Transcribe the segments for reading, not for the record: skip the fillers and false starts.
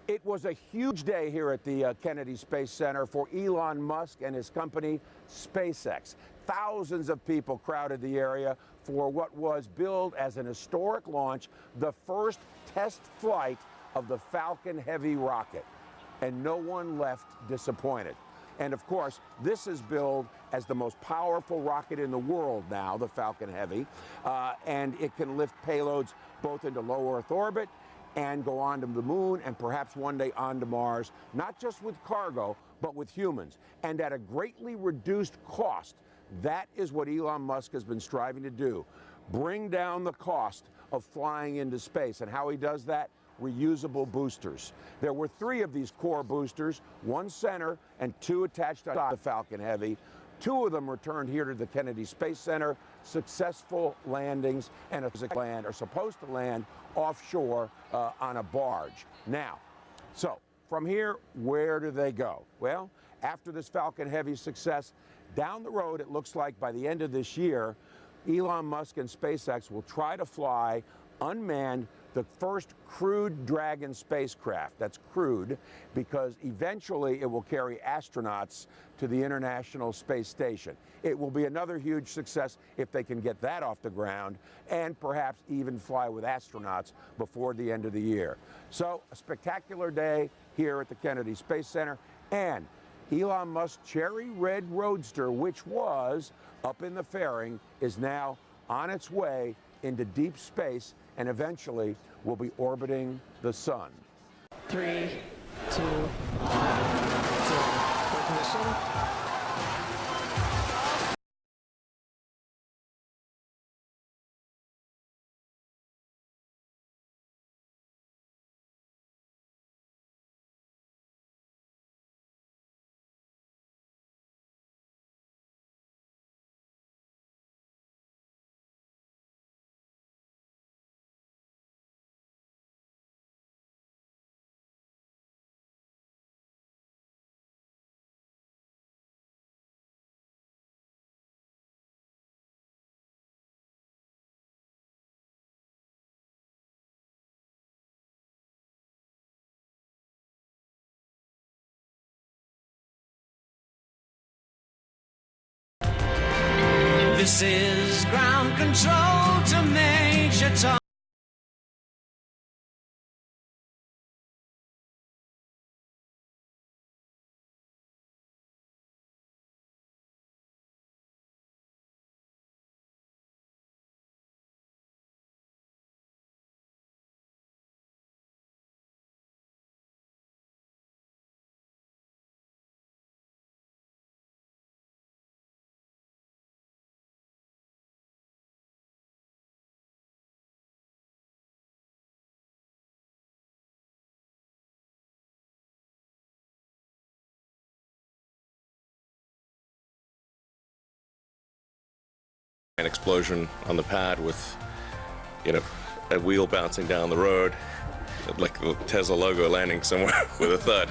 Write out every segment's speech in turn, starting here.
It was a huge day here at the Kennedy Space Center for Elon Musk and his company, SpaceX. Thousands of people crowded the area for what was billed as an historic launch, the first test flight of the Falcon Heavy rocket. And no one left disappointed. And of course, this is billed as the most powerful rocket in the world now, the Falcon Heavy, and it can lift payloads both into low Earth orbit and go on to the moon and perhaps one day on to Mars, not just with cargo, but with humans, and at a greatly reduced cost. That is what Elon Musk has been striving to do, bring down the cost of flying into space. And how he does that? Reusable boosters. There were 3 of these core boosters, 1 center and 2 attached to the Falcon Heavy. 2 of them returned here to the Kennedy Space Center, successful landings, and are supposed to land offshore on a barge. Now, so from here, where do they go? Well, after this Falcon Heavy success, down the road, it looks like by the end of this year, Elon Musk and SpaceX will try to fly unmanned the first crewed Dragon spacecraft. That's crewed because eventually it will carry astronauts to the International Space Station. It will be another huge success if they can get that off the ground and perhaps even fly with astronauts before the end of the year. So a spectacular day here at the Kennedy Space Center, and Elon Musk's cherry red roadster, which was up in the fairing, is now on its way into deep space and eventually will be orbiting the sun. 3, 2, 1, 0. Ignition. This is ground control to Major Tom. An explosion on the pad with, a wheel bouncing down the road, like the Tesla logo landing somewhere with a thud.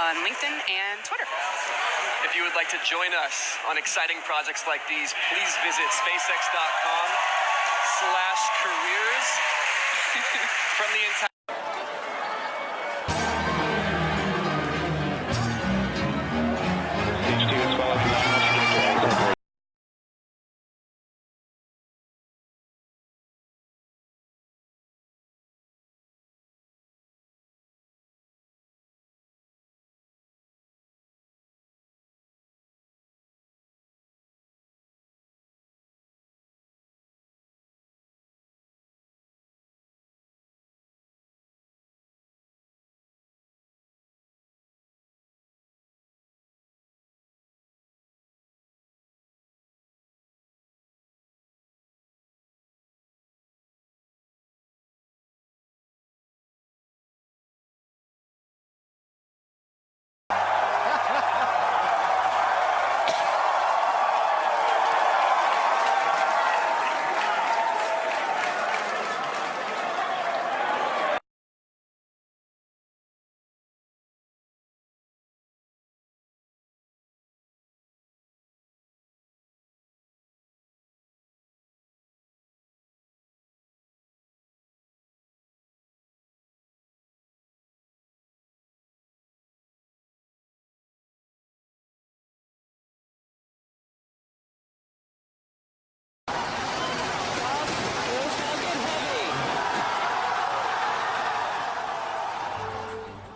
on LinkedIn and Twitter. If you would like to join us on exciting projects like these, please visit spacex.com/careers. From the entire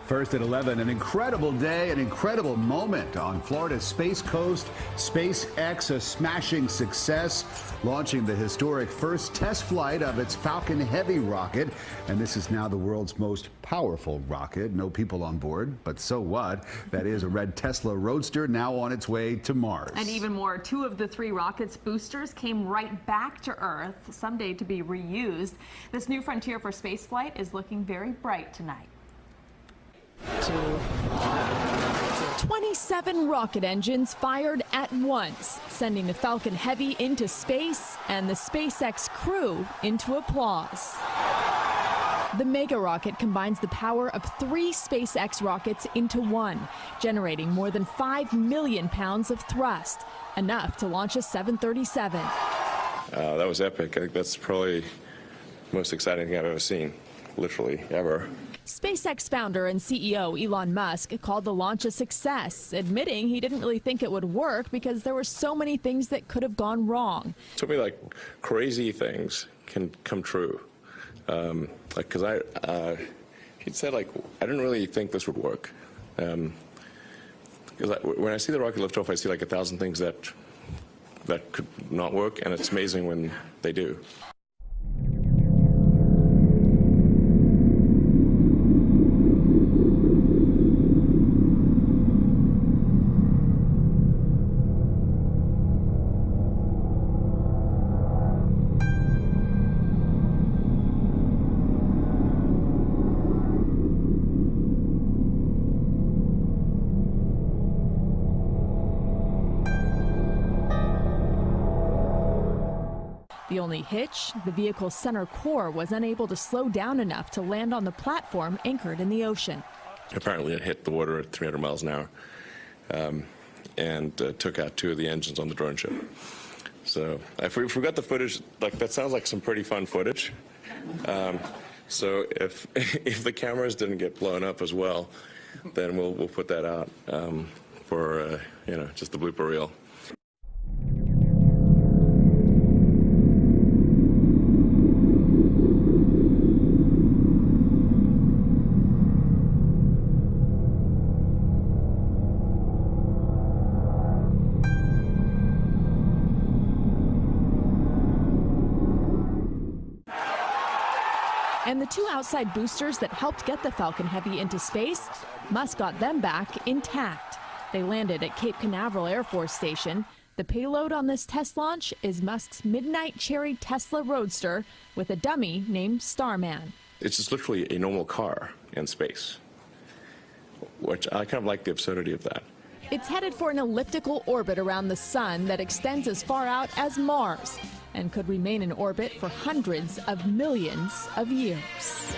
First at 11, an incredible day, an incredible moment on Florida's Space Coast. SpaceX, a smashing success, launching the historic first test flight of its Falcon Heavy rocket. And this is now the world's most powerful rocket. No people on board, but so what? That is a red Tesla Roadster now on its way to Mars. And even more, 2 of the 3 rocket's boosters came right back to Earth, someday to be reused. This new frontier for spaceflight is looking very bright tonight. 27 rocket engines fired at once, sending the Falcon Heavy into space and the SpaceX crew into applause. The mega rocket combines the power of 3 SpaceX rockets into one, generating more than 5 million pounds of thrust, enough to launch a 737. That was epic. I think that's probably the most exciting thing I've ever seen, literally, ever. SpaceX founder and CEO Elon Musk called the launch a success, admitting he didn't really think it would work because there were so many things that could have gone wrong. Something like crazy things can come true. Because he'd said, like, I didn't really think this would work. Because when I see the rocket lift off, I see like 1,000 things that could not work, and it's amazing when they do. The only hitch, the vehicle's center core was unable to slow down enough to land on the platform anchored in the ocean. Apparently it hit the water at 300 miles an hour and took out 2 of the engines on the drone ship. So if we got the footage, like, that sounds like some pretty fun footage. So if the cameras didn't get blown up as well, then we'll put that out for just the blooper reel. And the 2 outside boosters that helped get the Falcon Heavy into space, Musk got them back intact. They landed at Cape Canaveral Air Force Station. The payload on this test launch is Musk's Midnight Cherry Tesla Roadster with a dummy named Starman. It's just literally a normal car in space, which I kind of like the absurdity of that. It's headed for an elliptical orbit around the sun that extends as far out as Mars and could remain in orbit for hundreds of millions of years.